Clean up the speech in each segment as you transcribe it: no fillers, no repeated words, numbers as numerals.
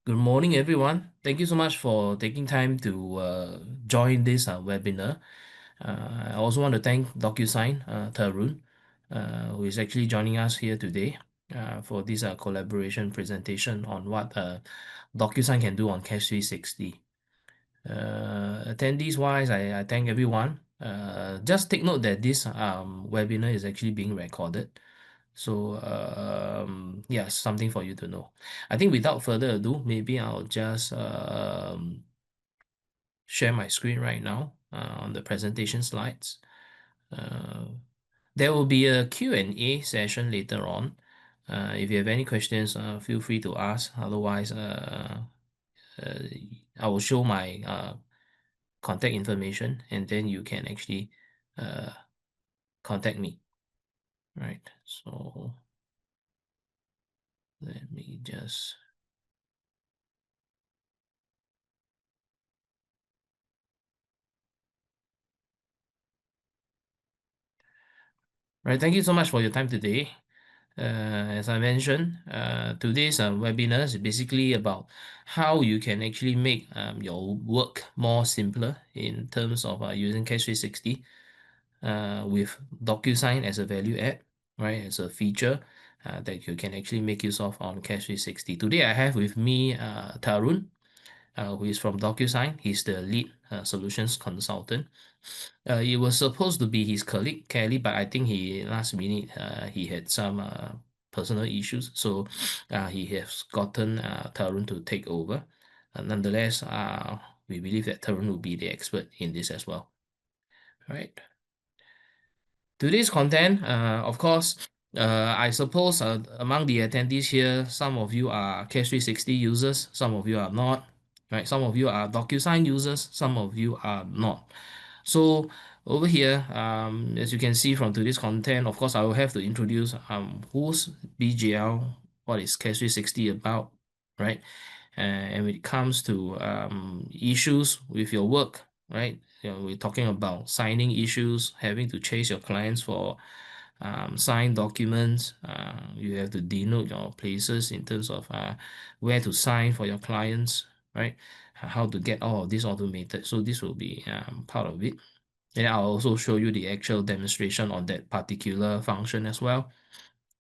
Good morning, everyone. Thank you so much for taking time to join this webinar. I also want to thank DocuSign, Tarun, who is actually joining us here today for this collaboration presentation on what DocuSign can do on Cash 360. Attendees wise, I thank everyone. Just take note that this webinar is actually being recorded. So yeah, something for you to know. I think without further ado, maybe I'll just share my screen right now on the presentation slides. Uh, there will be a Q&A session later on. If you have any questions, feel free to ask. Otherwise, uh, I will show my contact information and then you can actually uh, contact me. Right. So let me just right. Thank you so much for your time today. As I mentioned, today's webinar is basically about how you can actually make your work more simpler in terms of using Cash 360 with DocuSign as a value add, right? As a feature that you can actually make use of on Cash 360. Today I have with me Tarun, who is from DocuSign. He's the lead solutions consultant. It was supposed to be his colleague Kelly, but I think he last minute he had some personal issues, so he has gotten Tarun to take over. Nonetheless, we believe that Tarun will be the expert in this as well. Right. Today's content, of course, I suppose among the attendees here, some of you are Cash 360 users, some of you are not, right? Some of you are DocuSign users, some of you are not. So over here, as you can see from today's content, of course, I will have to introduce who's BGL, what is Cash 360 about, right? And when it comes to issues with your work, right? We're talking about signing issues, having to chase your clients for signed documents. You have to denote your places in terms of where to sign for your clients, right? How to get all of this automated. So this will be part of it. And I'll also show you the actual demonstration on that particular function as well,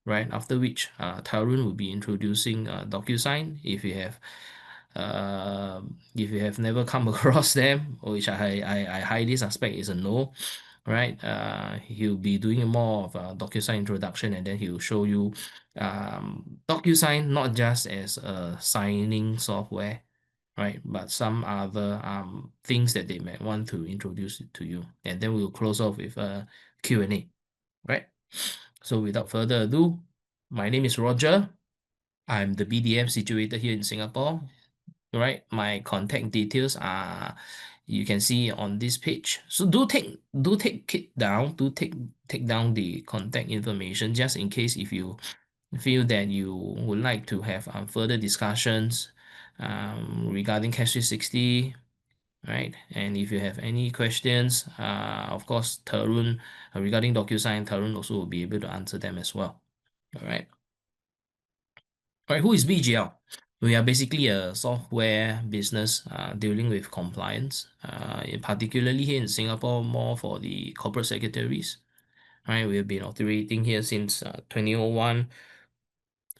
right? After which, Tarun will be introducing DocuSign. If you have never come across them, which I highly suspect is a no, right? He'll be doing more of a DocuSign introduction, and then he'll show you DocuSign not just as a signing software, right? But some other things that they might want to introduce to you, and then we'll close off with a Q&A, right? So without further ado, my name is Roger. I'm the BDM situated here in Singapore, right? My contact details are you can see on this page. So do take it down, take down the contact information just in case if you feel that you would like to have further discussions regarding Cash 360, right? And if you have any questions, of course, Tarun regarding DocuSign, Tarun also will be able to answer them as well. All right. All right, who is BGL? We are basically a software business dealing with compliance, particularly here in Singapore, more for the corporate secretaries. Right, we have been operating here since 2001,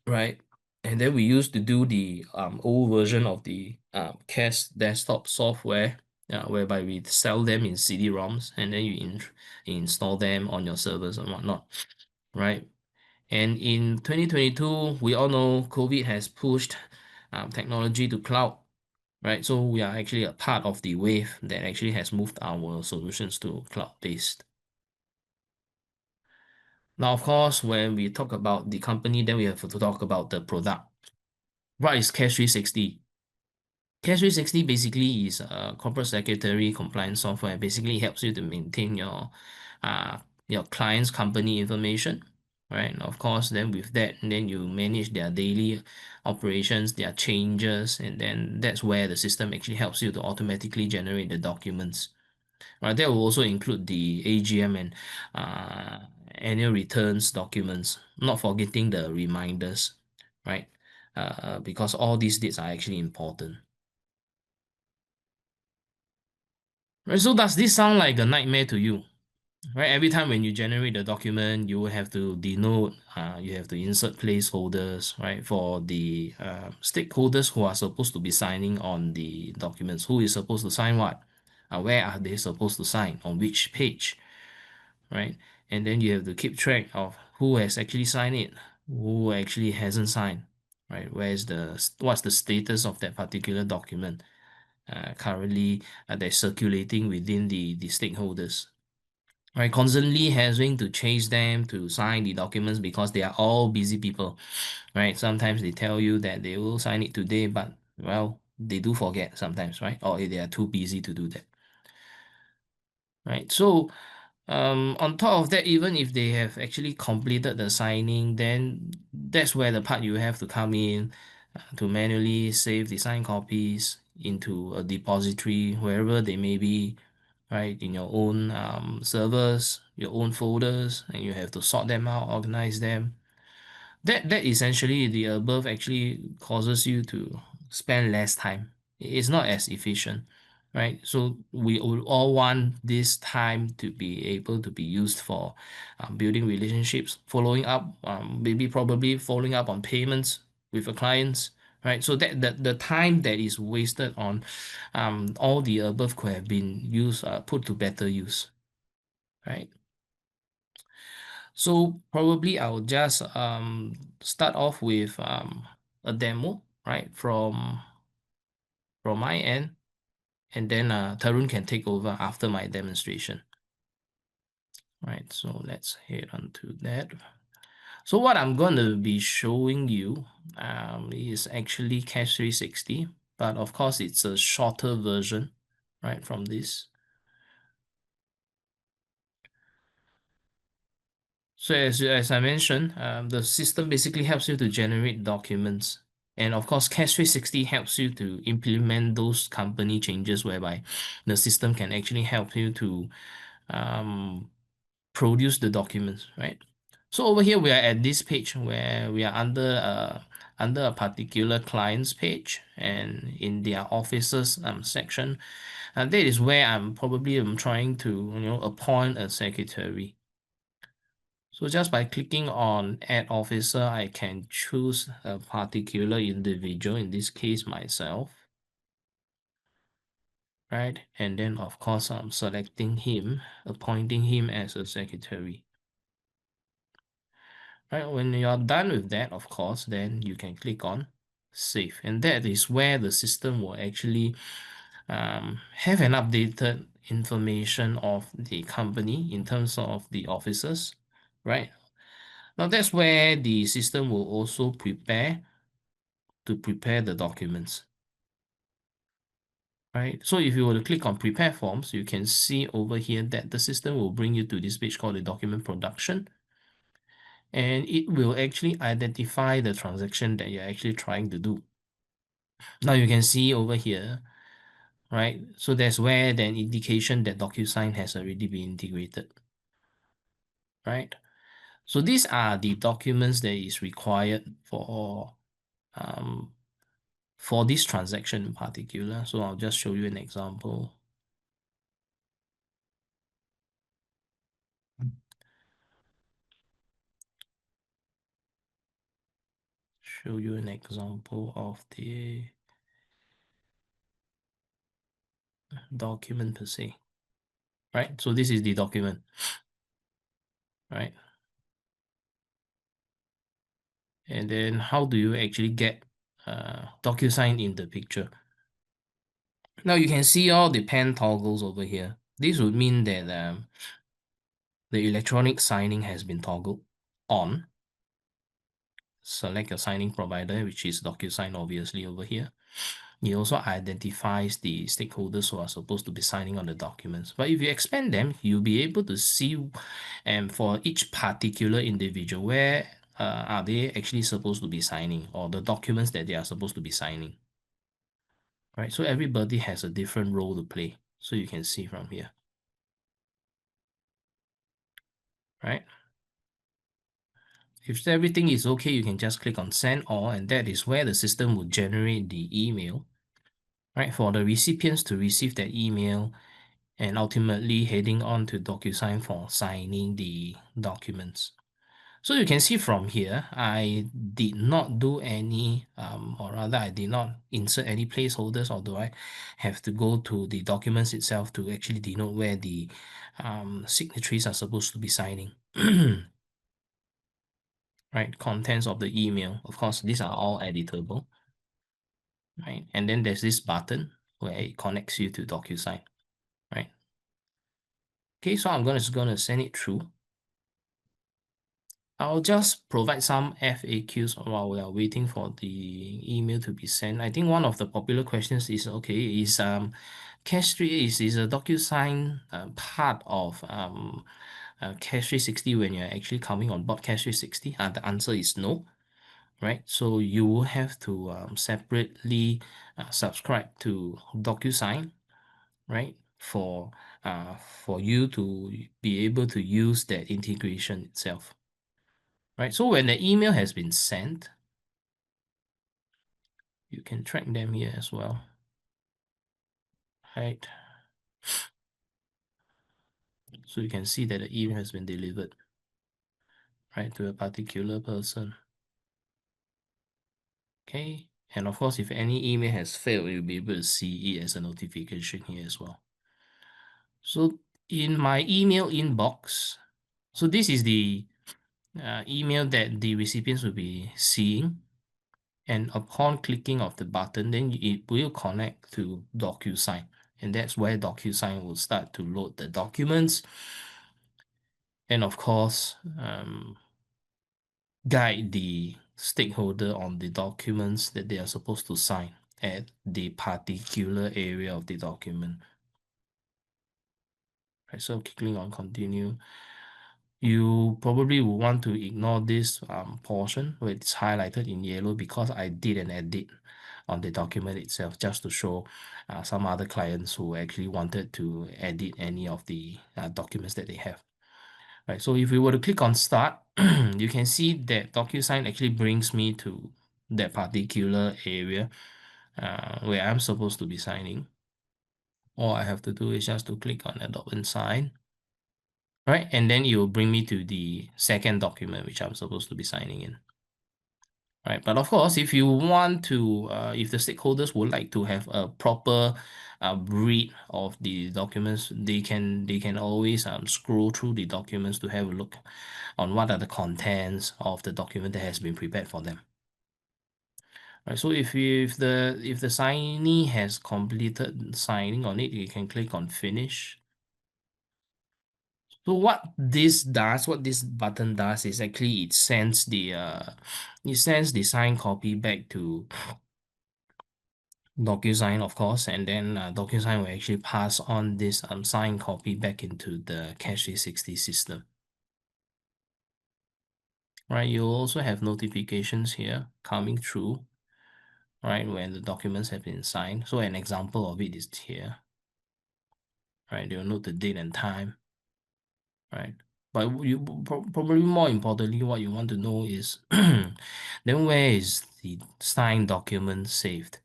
right? And then we used to do the old version of the CAS desktop software, whereby we sell them in CD-ROMs and then you install them on your servers and whatnot, right? And in 2022, we all know COVID has pushed technology to cloud, right? So we are actually a part of the wave that actually has moved our solutions to cloud-based. Now, of course, when we talk about the company, then we have to talk about the product. What is Cash 360? Cash 360 basically is a corporate secretary compliance software. Basically helps you to maintain your client's company information, right? And of course, then with that, then you manage their daily operations, their changes, and then that's where the system actually helps you to automatically generate the documents. Right, that will also include the AGM and annual returns documents, not forgetting the reminders, right? because all these dates are actually important. Right, so does this sound like a nightmare to you? Right, every time when you generate the document, you will have to denote, you have to insert placeholders, right, for the stakeholders who are supposed to be signing on the documents. Who is supposed to sign what? Where are they supposed to sign? On which page, right? And then you have to keep track of who has actually signed it, who actually hasn't signed, right? What's the status of that particular document currently that's circulating within the stakeholders, right? Constantly having to chase them to sign the documents because they are all busy people, right? Sometimes they tell you that they will sign it today, but well, they do forget sometimes, right? Or they are too busy to do that, right? So, on top of that, even if they have actually completed the signing, then that's where the part you have to come in to manually save the signed copies into a depository wherever they may be, right, in your own servers, your own folders, and you have to sort them out, organize them. That essentially the above actually causes you to spend less time. It's not as efficient, right? So we all want this time to be able to be used for building relationships, following up, maybe probably following up on payments with the clients, right? So that the time that is wasted on all the above could have been used, put to better use, right? So probably I'll just start off with a demo, right, from my end, and then Tarun can take over after my demonstration. Right, so let's head on to that. So what I'm going to be showing you is actually CAS 360, but of course it's a shorter version, right, from this. So as I mentioned, the system basically helps you to generate documents. And of course, CAS 360 helps you to implement those company changes whereby the system can actually help you to um, produce the documents, right? So over here, we are at this page where we are under a particular client's page, and in their offices section. And that is where I'm trying to appoint a secretary. So just by clicking on Add Officer, I can choose a particular individual, in this case myself, right? And then of course I'm selecting him, appointing him as a secretary. Right, when you're done with that, of course, then you can click on Save. And that is where the system will actually have an updated information of the company in terms of the officers, right? Now that's where the system will also prepare the documents, right? So if you were to click on prepare forms, you can see over here that the system will bring you to this page called the document production, and it will actually identify the transaction that you're actually trying to do. Now you can see over here, right? So that's where the indication that DocuSign has already been integrated, right? So these are the documents that is required um, for this transaction in particular. So I'll just show you an example. Show you an example of the document per se, right? So this is the document, right? And then how do you actually get DocuSign in the picture? Now you can see all the pen toggles over here. This would mean that the electronic signing has been toggled on. Select your signing provider, which is DocuSign obviously over here. It also identifies the stakeholders who are supposed to be signing on the documents. But if you expand them, you'll be able to see for each particular individual, where are they actually supposed to be signing, or the documents that they are supposed to be signing. Right? So everybody has a different role to play. So you can see from here. Right? If everything is okay, you can just click on send all, and that is where the system will generate the email, right, for the recipients to receive that email and ultimately heading on to DocuSign for signing the documents. So you can see from here, I did not do any, or rather I did not insert any placeholders, or do I have to go to the documents itself to actually denote where the signatories are supposed to be signing. Right, contents of the email. Of course, these are all editable. Right, and then there's this button where it connects you to DocuSign. Right. Okay, so I'm just gonna send it through. I'll just provide some FAQs while we are waiting for the email to be sent. I think one of the popular questions is, okay, is CAS 3 is a DocuSign part of CAS 360 when you're actually coming on board CAS 360? The answer is no, right? So you will have to separately subscribe to DocuSign, right? For you to be able to use that integration itself. Right, so when the email has been sent, you can track them here as well. Right. So you can see that the email has been delivered, right, to a particular person. Okay. And of course, if any email has failed, you'll be able to see it as a notification here as well. So in my email inbox, so this is the email that the recipients will be seeing. And upon clicking of the button, then it will connect to DocuSign. And that's where DocuSign will start to load the documents. And of course, guide the stakeholder on the documents that they are supposed to sign at the particular area of the document. Right, so clicking on continue. You probably will want to ignore this portion where it's highlighted in yellow because I did an edit on the document itself just to show some other clients who actually wanted to edit any of the documents that they have. Right, so if we were to click on start, you can see that DocuSign actually brings me to that particular area where I'm supposed to be signing. All I have to do is just to click on adopt and sign. Right, and then it will bring me to the second document which I'm supposed to be signing in. Right, but of course, if you want to, if the stakeholders would like to have a proper read of the documents, they can always scroll through the documents to have a look on what are the contents of the document that has been prepared for them. Right, so if the signee has completed signing on it, you can click on finish. So what this button does is actually it sends the signed copy back to DocuSign, of course, and then DocuSign will actually pass on this signed copy back into the CAS 360 system. Right, you'll also have notifications here coming through, right, when the documents have been signed. So an example of it is here. Right, they'll note the date and time. Right, but you probably more importantly, what you want to know is then where is the signed document saved?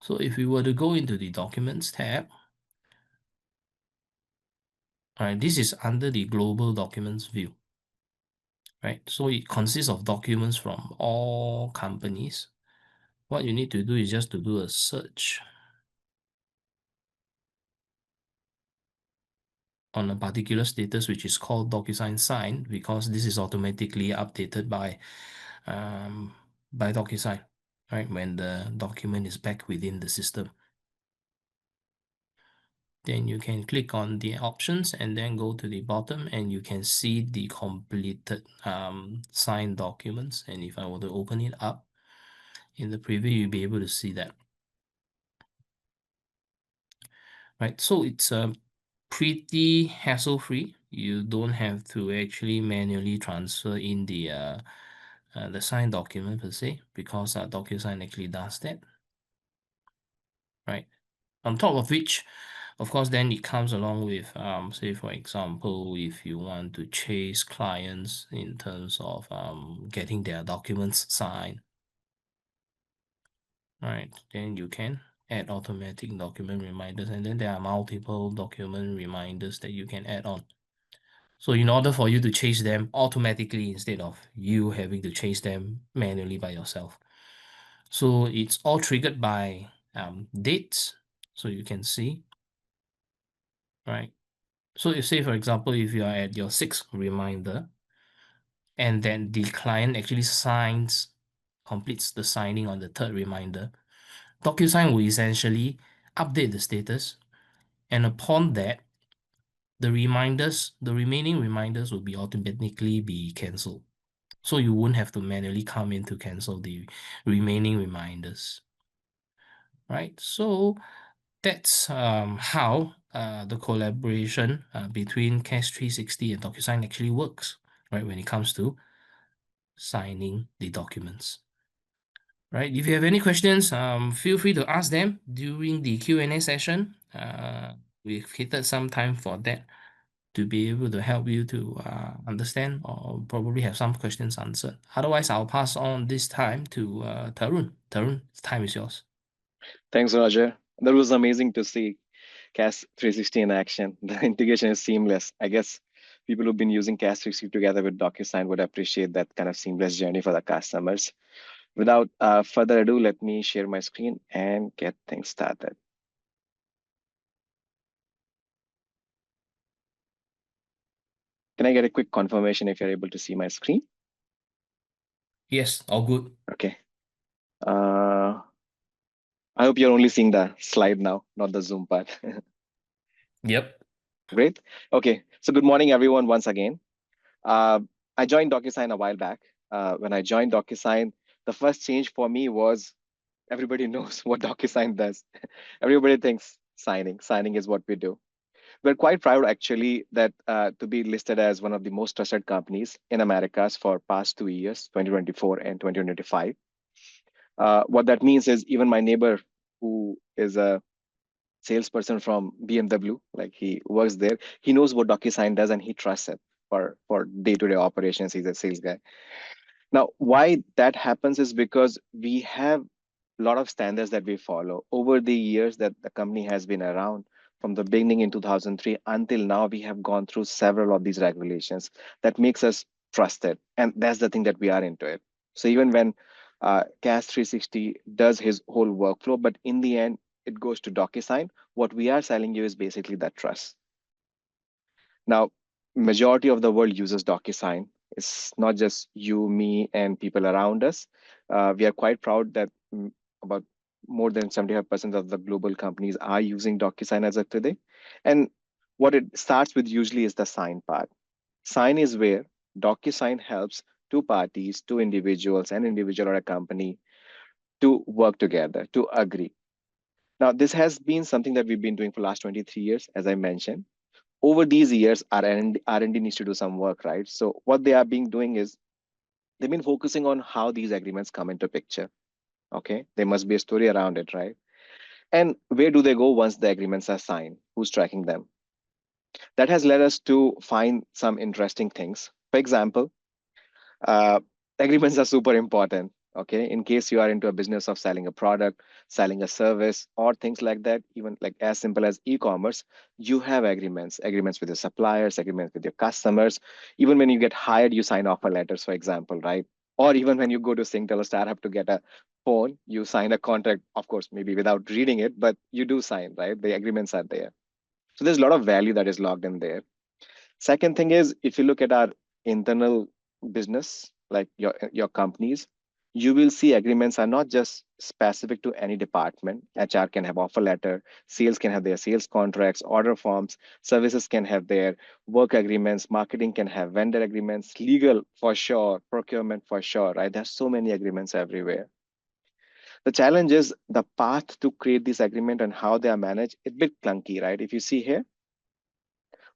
So if we were to go into the Documents tab, right, this is under the Global Documents view, right? So it consists of documents from all companies. What you need to do is just to do a search on a particular status, which is called DocuSign signed, because this is automatically updated by DocuSign, right, when the document is back within the system. Then you can click on the options and then go to the bottom and you can see the completed signed documents. And if I were to open it up in the preview, you'll be able to see that. Right, so it's pretty hassle-free. You don't have to actually manually transfer in the signed document per se, because DocuSign actually does that. Right. On top of which, Of course, then it comes along with, say, for example, if you want to chase clients in terms of getting their documents signed, right? Then you can add automatic document reminders, and then there are multiple document reminders that you can add on. So in order for you to chase them automatically instead of you having to chase them manually by yourself. So it's all triggered by dates. So you can see, right? So you say, for example, if you are at your sixth reminder and then the client actually completes the signing on the third reminder, DocuSign will essentially update the status. And upon that, the remaining reminders will be automatically be cancelled. So you won't have to manually come in to cancel the remaining reminders, right? So that's how the collaboration between CAS 360 and DocuSign actually works, right? When it comes to signing the documents, right? If you have any questions, feel free to ask them during the Q&A session. We've catered some time for that to be able to help you to understand or probably have some questions answered. Otherwise, I'll pass on this time to Tarun. Tarun, time is yours. Thanks, Roger. That was amazing to see CAS 360 in action. The integration is seamless. I guess people who've been using CAS 360 together with DocuSign would appreciate that kind of seamless journey for the customers. Without further ado, let me share my screen and get things started. Can I get a quick confirmation if you're able to see my screen? Yes, all good. Okay. Uh, I hope you're only seeing the slide now, not the Zoom part. Yep. Great. Okay. So good morning, everyone, once again. Uh, I joined DocuSign a while back. When I joined DocuSign, the first change for me was everybody knows what DocuSign does. Everybody thinks signing is what we do. We're quite proud actually that to be listed as one of the most trusted companies in Americas for past 2 years, 2024 and 2025. What that means is even my neighbor, who is a salesperson from BMW, like he works there, he knows what DocuSign does and he trusts it for day-to-day operations. He's a sales guy. Now, why that happens is because we have a lot of standards that we follow over the years that the company has been around. From the beginning in 2003 until now, we have gone through several of these regulations that makes us trusted, and that's the thing that we are into it. So even when CAS 360 does his whole workflow, but in the end it goes to DocuSign, what we are selling you is basically that trust. Now, majority of the world uses DocuSign. It's not just you, me, and people around us. We are quite proud that about more than 75% of the global companies are using DocuSign as of today. And what it starts with usually is the sign part. Sign is where DocuSign helps two parties, two individuals, an individual or a company to work together, to agree. Now, this has been something that we've been doing for the last 23 years, as I mentioned. Over these years, our R&D needs to do some work, right? So what they are being doing is they've been focusing on how these agreements come into picture. Okay, there must be a story around it, right? And where do they go once the agreements are signed? Who's tracking them? That has led us to find some interesting things. For example, uh, agreements are super important. Okay, in case you are into a business of selling a product, selling a service, or things like that, even like as simple as e-commerce, you have agreements with your suppliers, agreements with your customers. Even when you get hired, you sign offer letters, for example, right? Or even when you go to Singtel or Starhub to get a phone, you sign a contract, of course, maybe without reading it, but you do sign, right? The agreements are there. So there's a lot of value that is logged in there. Second thing is, if you look at our internal business, like your companies, you will see agreements are not just specific to any department. HR can have offer letter, sales can have their sales contracts, order forms, services can have their work agreements, marketing can have vendor agreements, legal for sure, procurement for sure, right? There's so many agreements everywhere. The challenge is the path to create this agreement and how they are managed. It's a bit clunky, right? If you see here,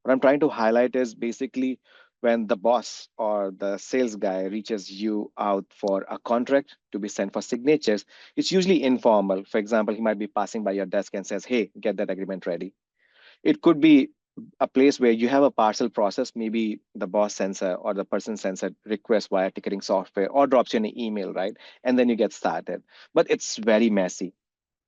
what I'm trying to highlight is basically when the boss or the sales guy reaches you out for a contract to be sent for signatures, it's usually informal. For example, he might be passing by your desk and says, "Hey, get that agreement ready." It could be a place where you have a parcel process. Maybe the boss sends a or the person sends a request via ticketing software or drops you an email, right? And then you get started. But it's very messy.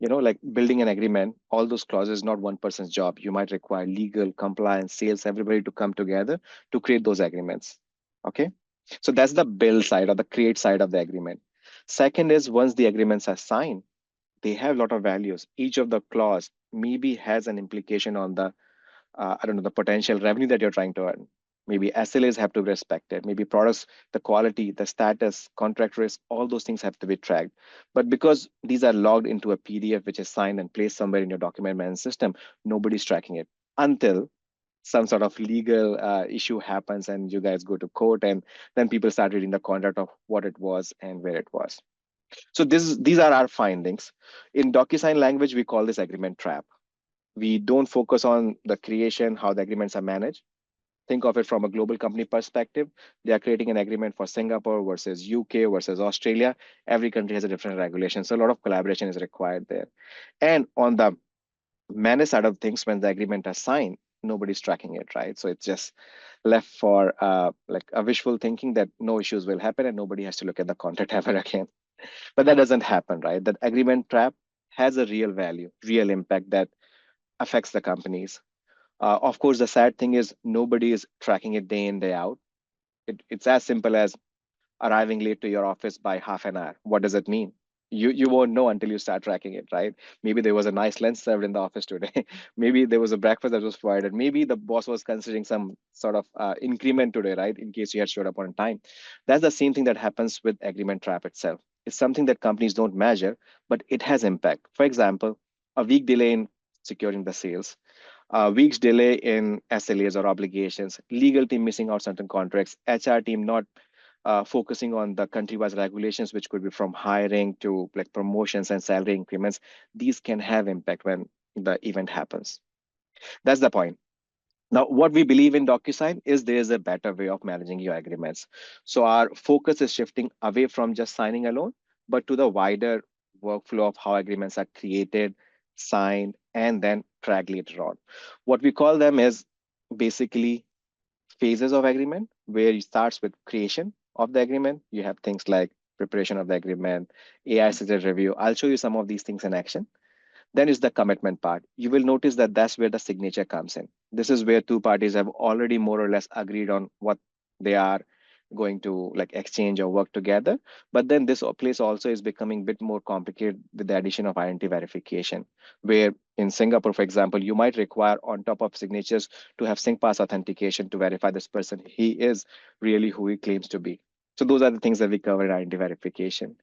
Like building an agreement, all those clauses, not one person's job. You might require legal, compliance, sales, everybody to come together to create those agreements. Okay. So that's the build side or the create side of the agreement. Second is once the agreements are signed, they have a lot of values. Each of the clause maybe has an implication on the I don't know, the potential revenue that you're trying to earn. Maybe SLAs have to be respected. Maybe products, the quality, the status, contract risk, all those things have to be tracked. But because these are logged into a PDF, which is signed and placed somewhere in your document management system, nobody's tracking it until some sort of legal issue happens and you guys go to court, and then people start reading the contract of what it was and where it was. So these are our findings. In DocuSign language, we call this agreement trap. We don't focus on the creation, how the agreements are managed. Think of it from a global company perspective. They are creating an agreement for Singapore versus UK versus Australia. Every country has a different regulation. So a lot of collaboration is required there. And on the managed side of things, when the agreement is signed, nobody's tracking it, right? So it's just left for like a wishful thinking that no issues will happen and nobody has to look at the contract ever again. But that doesn't happen, right? That agreement trap has a real value, real impact that affects the companies. Of course, the sad thing is nobody is tracking it day in, day out. It's as simple as arriving late to your office by half an hour. What does it mean? You won't know until you start tracking it, right? Maybe there was a nice lunch served in the office today. Maybe there was a breakfast that was provided. Maybe the boss was considering some sort of increment today, right? In case you had showed up on time. That's the same thing that happens with agreement trap itself. It's something that companies don't measure, but it has impact. For example, a week delay in securing the sales, weeks delay in SLAs or obligations, legal team missing out certain contracts, HR team not focusing on the country-wise regulations, which could be from hiring to like promotions and salary increments. These can have impact when the event happens. That's the point. Now, what we believe in DocuSign is there is a better way of managing your agreements. So our focus is shifting away from just signing alone, but to the wider workflow of how agreements are created, signed, and then tracked later on. What we call them is basically phases of agreement, where it starts with creation of the agreement. You have things like preparation of the agreement, AI assisted review. I'll show you some of these things in action. Then is the commitment part. You will notice that that's where the signature comes in. This is where two parties have already more or less agreed on what they are going to like exchange or work together. But then this place also is becoming a bit more complicated with the addition of identity verification, where in Singapore, for example, you might require on top of signatures to have SyncPass authentication to verify this person, he is really who he claims to be. So those are the things that we cover in identity verification.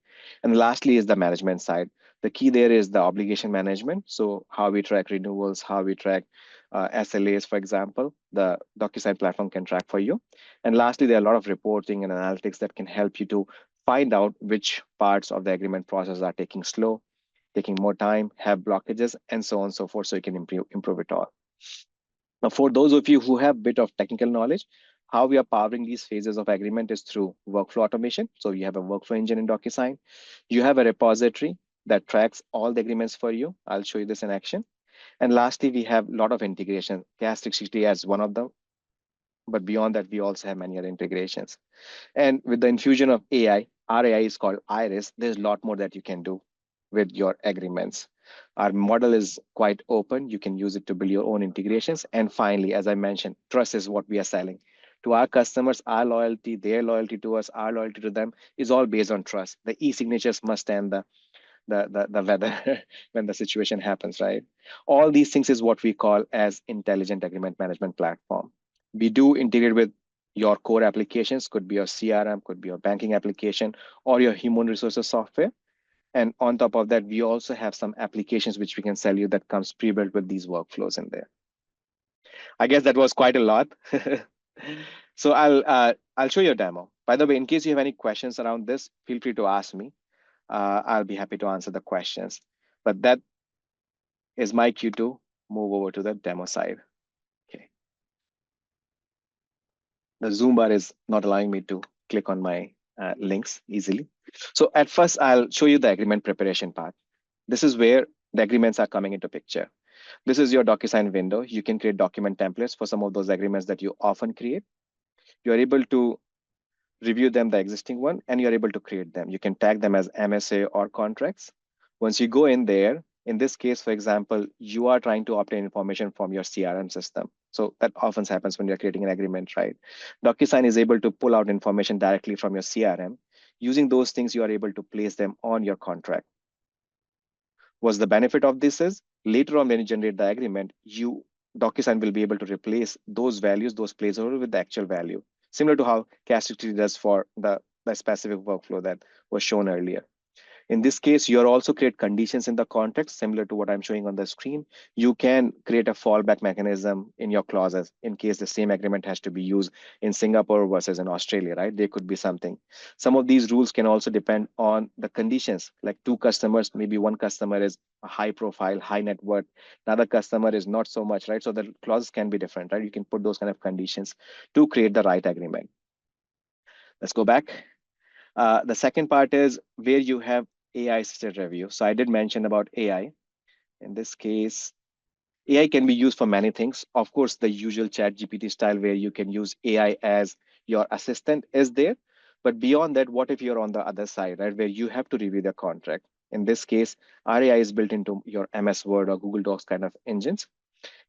And lastly is the management side. The key there is the obligation management. So how we track renewals, how we track SLAs, for example, the DocuSign platform can track for you. And lastly, there are a lot of reporting and analytics that can help you to find out which parts of the agreement process are taking slow, taking more time, have blockages, and so on and so forth, so you can improve it all. Now, for those of you who have a bit of technical knowledge, how we are powering these phases of agreement is through workflow automation. So you have a workflow engine in DocuSign. You have a repository that tracks all the agreements for you. I'll show you this in action. And lastly, we have a lot of integration. CAS 360 as one of them. But beyond that, we also have many other integrations. And with the infusion of AI, our AI is called Iris. There's a lot more that you can do with your agreements. Our model is quite open. You can use it to build your own integrations. And finally, as I mentioned, trust is what we are selling. To our customers, our loyalty, their loyalty to us, our loyalty to them is all based on trust. The e-signatures must stand the weather when the situation happens, right? All these things is what we call as intelligent agreement management platform. We do integrate with your core applications, could be your CRM, could be your banking application, or your human resources software. And on top of that, we also have some applications which we can sell you that comes pre-built with these workflows in there. I guess that was quite a lot. So I'll show you a demo. By the way, in case you have any questions around this, feel free to ask me. I'll be happy to answer the questions. But that is my cue to move over to the demo side. Okay. The Zoom bar is not allowing me to click on my links easily. So at first, I'll show you the agreement preparation part. This is where the agreements are coming into picture. This is your DocuSign window. You can create document templates for some of those agreements that you often create. You're able to review them, the existing one, and you're able to create them. You can tag them as MSA or contracts. Once you go in there, in this case, for example, you are trying to obtain information from your CRM system. So that often happens when you're creating an agreement, right? DocuSign is able to pull out information directly from your CRM. Using those things, you are able to place them on your contract. What's the benefit of this is later on when you generate the agreement, you DocuSign will be able to replace those values, those placeholders with the actual value, similar to how CAS does for the specific workflow that was shown earlier. In this case, you are also create conditions in the context, similar to what I'm showing on the screen. You can create a fallback mechanism in your clauses in case the same agreement has to be used in Singapore versus in Australia, right? There could be something. Some of these rules can also depend on the conditions, like two customers, maybe one customer is a high profile, high net worth, another customer is not so much, right? So the clauses can be different, right? You can put those kind of conditions to create the right agreement. Let's go back. The second part is where you have AI assisted review. So I did mention about AI. In this case, AI can be used for many things. Of course, the usual chat GPT style where you can use AI as your assistant is there. But beyond that, what if you're on the other side, right, where you have to review the contract? In this case, our AI is built into your MS Word or Google Docs kind of engines.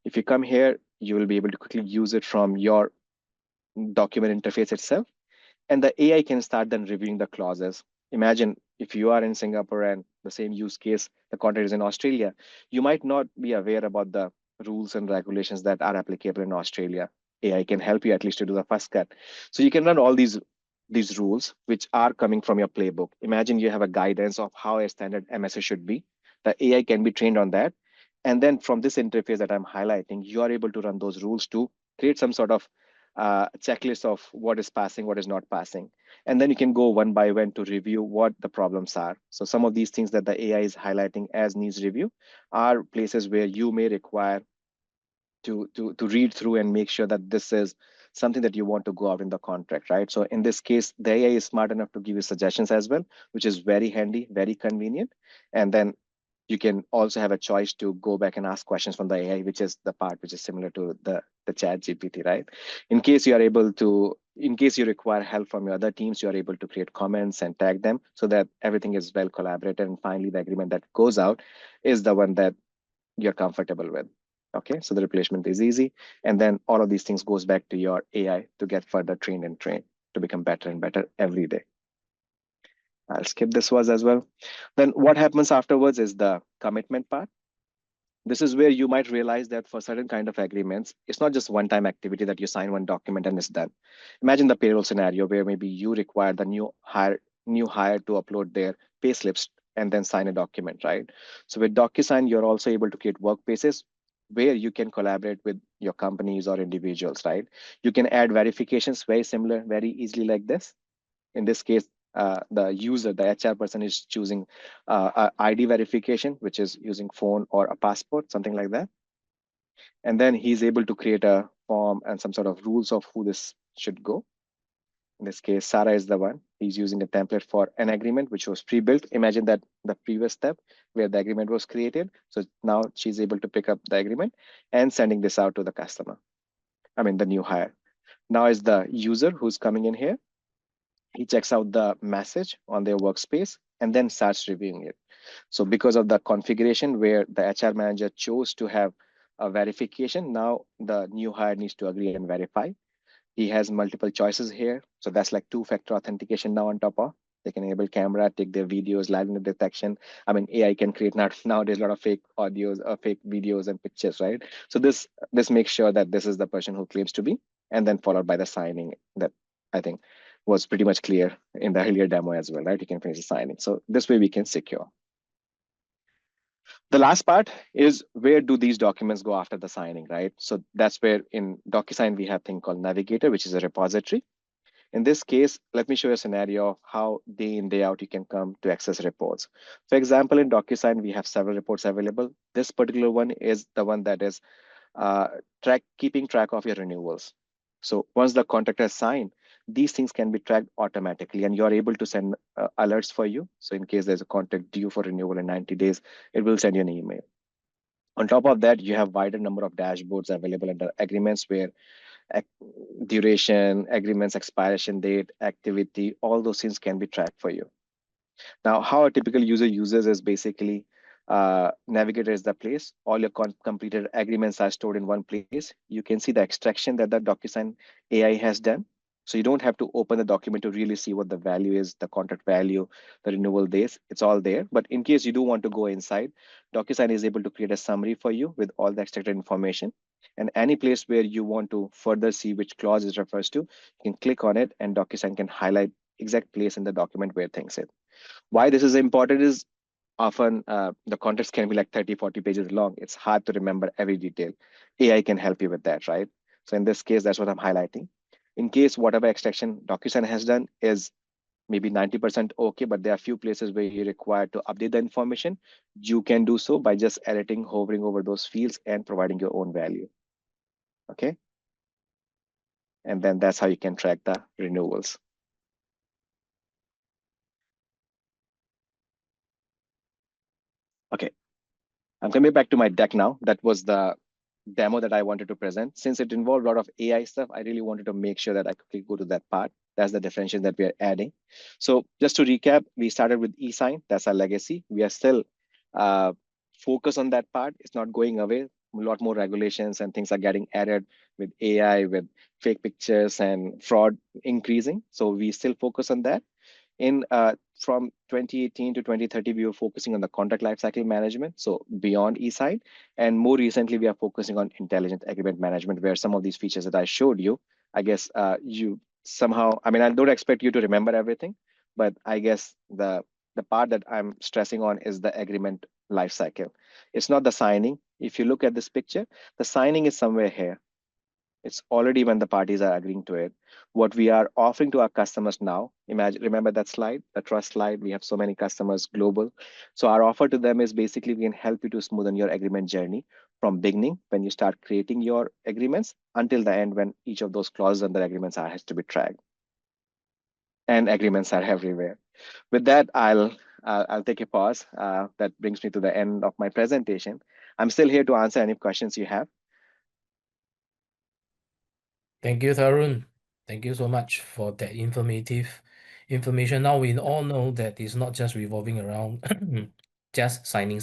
If you come here, you will be able to quickly use it from your document interface itself, and the AI can start then reviewing the clauses. Imagine if you are in Singapore and the same use case, the contract is in Australia, you might not be aware about the rules and regulations that are applicable in Australia. AI can help you at least to do the first cut. So you can run all these rules which are coming from your playbook. Imagine you have a guidance of how a standard MSA should be. The AI can be trained on that. And then from this interface that I'm highlighting, you are able to run those rules to create some sort of checklist of what is passing, what is not passing. And then you can go one by one to review what the problems are. So some of these things that the AI is highlighting as needs review are places where you may require to read through and make sure that this is something that you want to go out in the contract, right? So in this case, the AI is smart enough to give you suggestions as well, which is very handy, very convenient. And then you can also have a choice to go back and ask questions from the AI, which is the part which is similar to the chat GPT, right? In case you are able to, in case you require help from your other teams, you are able to create comments and tag them so that everything is well collaborated. And finally, the agreement that goes out is the one that you're comfortable with. Okay, so the replacement is easy. And then all of these things goes back to your AI to get further trained and trained to become better and better every day. I'll skip this was as well. Then what happens afterwards is the commitment part. This is where you might realize that for certain kind of agreements, it's not just one-time activity that you sign one document and it's done. Imagine the payroll scenario where maybe you require the new hire to upload their pay slips and then sign a document, right? So with DocuSign, you're also able to create workspaces where you can collaborate with your companies or individuals, right? You can add verifications very similar, very easily like this. In this case, the user, the HR person is choosing a ID verification, which is using phone or a passport, something like that. And then he's able to create a form and some sort of rules of who this should go. In this case, Sarah is the one. He's using a template for an agreement, which was pre-built. Imagine that the previous step where the agreement was created. So now she's able to pick up the agreement and sending this out to the customer. I mean, the new hire. Now is the user who's coming in here. He checks out the message on their workspace and then starts reviewing it. So because of the configuration where the HR manager chose to have a verification, now the new hire needs to agree and verify. He has multiple choices here. So that's like two-factor authentication now on top of. They can enable camera, take their videos, live in the detection. I mean, AI can create nowadays a lot of fake audios, fake videos and pictures, right? So this makes sure that this is the person who claims to be, and then followed by the signing that I think was pretty much clear in the earlier demo as well, right? You can finish the signing. So this way we can secure. The last part is where do these documents go after the signing, right? So that's where in DocuSign we have a thing called Navigator, which is a repository. In this case, let me show you a scenario of how day in, day out you can come to access reports. For example, in DocuSign, we have several reports available. This particular one is the one that is uh, keeping track of your renewals. So once the contract is signed, these things can be tracked automatically and you're able to send alerts for you. So in case there's a contract due for renewal in 90 days, it will send you an email. On top of that, you have wider number of dashboards available under agreements where ac- duration, agreements expiration date, activity, all those things can be tracked for you. Now, how a typical user uses is basically Navigator is the place. All your completed agreements are stored in one place. You can see the extraction that the DocuSign AI has done. So you don't have to open the document to really see what the value is, the contract value, the renewal dates. It's all there. But in case you do want to go inside, DocuSign is able to create a summary for you with all the extracted information. And any place where you want to further see which clause it refers to, you can click on it and DocuSign can highlight exact place in the document where things is. Why this is important is often the context can be like 30, 40 pages long. It's hard to remember every detail. AI can help you with that, right? So in this case, that's what I'm highlighting. In case whatever extraction DocuSign has done is maybe 90% okay, but there are a few places where you require to update the information, you can do so by just editing, hovering over those fields and providing your own value, okay? And then that's how you can track the renewals. Okay, I'm coming back to my deck now. That was the demo that I wanted to present. Since it involved a lot of AI stuff, I really wanted to make sure that I quickly go to that part. That's the differentiation that we are adding. So just to recap, we started with eSign. That's our legacy. We are still uh, focused on that part. It's not going away. A lot more regulations and things are getting added with AI, with fake pictures and fraud increasing. So we still focus on that. In From 2018 to 2030, we were focusing on the contract lifecycle management, so beyond eSign. And more recently, we are focusing on intelligent agreement management, where some of these features that I showed you, I guess you somehow, I mean, I don't expect you to remember everything, but I guess the part that I'm stressing on is the agreement lifecycle. It's not the signing. If you look at this picture, the signing is somewhere here. It's already when the parties are agreeing to it. What we are offering to our customers now, imagine, remember that slide, the trust slide, we have so many customers global. So our offer to them is basically we can help you to smoothen your agreement journey from beginning when you start creating your agreements until the end when each of those clauses under agreements are has to be tracked. And agreements are everywhere. With that, I'll take a pause. That brings me to the end of my presentation. I'm still here to answer any questions you have. Thank you, Tarun. Thank you so much for that informative information. Now we all know that it's not just revolving around just signing.